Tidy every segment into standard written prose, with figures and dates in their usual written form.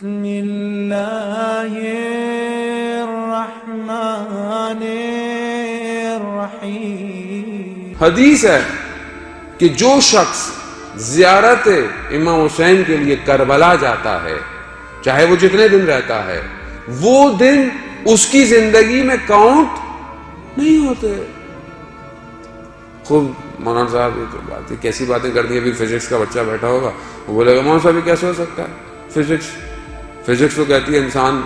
بسم اللہ الرحمن الرحیم۔ حدیث ہے کہ جو شخص زیارت امام حسین کے لیے کربلا جاتا ہے، چاہے وہ جتنے دن رہتا ہے، وہ دن اس کی زندگی میں کاؤنٹ نہیں ہوتے۔ خوب مولانا صاحب یہ تو بات ہے، کیسی باتیں کرتی ہیں۔ ابھی فزکس کا بچہ بیٹھا ہوگا، وہ بولے گا مولانا صاحب یہ کیسے ہو سکتا ہے؟ فزکس تو کہتی ہے انسان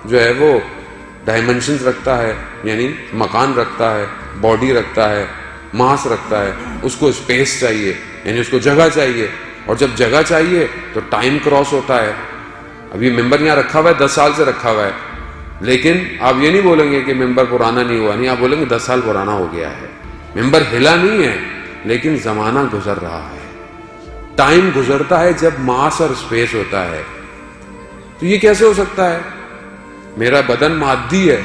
جو ہے وہ ڈائمنشنز رکھتا ہے، یعنی مکان رکھتا ہے، باڈی رکھتا ہے، ماس رکھتا ہے، اس کو اسپیس چاہیے، یعنی اس کو جگہ چاہیے، اور جب جگہ چاہیے تو ٹائم کراس ہوتا ہے۔ ابھی ممبر یہاں رکھا ہوا ہے، 10 سال سے رکھا ہوا ہے، لیکن آپ یہ نہیں بولیں گے کہ ممبر پرانا نہیں ہوا، نہیں، آپ بولیں گے 10 سال پرانا ہو گیا ہے۔ ممبر ہلا نہیں ہے، لیکن زمانہ گزر رہا ہے، ٹائم گزرتا ہے جب ماس اور اسپیس ہوتا ہے۔ تو یہ کیسے ہو سکتا ہے؟ میرا بدن مادی ہے،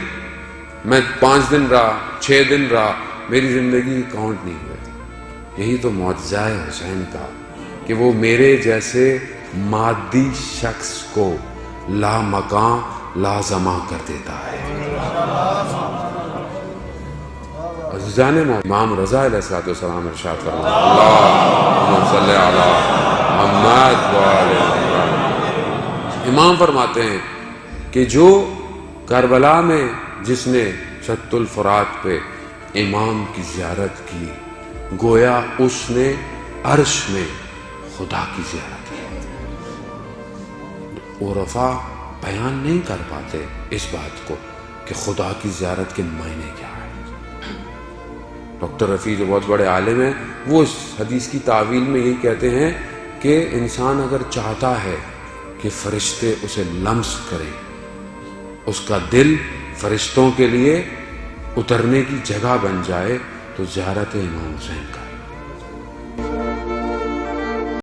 میں 5 دن رہا، 6 دن رہا، میری زندگی کاؤنٹ نہیں ہوئی۔ یہی تو معجزہ ہے حسین کا کہ وہ میرے جیسے مادی شخص کو لا مکان لا زماں کر دیتا ہے۔ عزیزان امام رضا علیہ السلام ارشاد فرماتے ہیں، اللہم صلی علی محمد وآل محمد۔ امام فرماتے ہیں کہ جو کربلا میں جس نے شط الفرات پہ امام کی زیارت کی، گویا اس نے عرش میں خدا کی زیارت کی۔ عرفاء بیان نہیں کر پاتے اس بات کو کہ خدا کی زیارت کے معنی کیا ہے۔ ڈاکٹر رفیع جو بہت بڑے عالم ہیں، وہ اس حدیث کی تعویل میں یہی کہتے ہیں کہ انسان اگر چاہتا ہے کہ فرشتے اسے لمس کریں، اس کا دل فرشتوں کے لیے اترنے کی جگہ بن جائے، تو زیارت امام حسین کا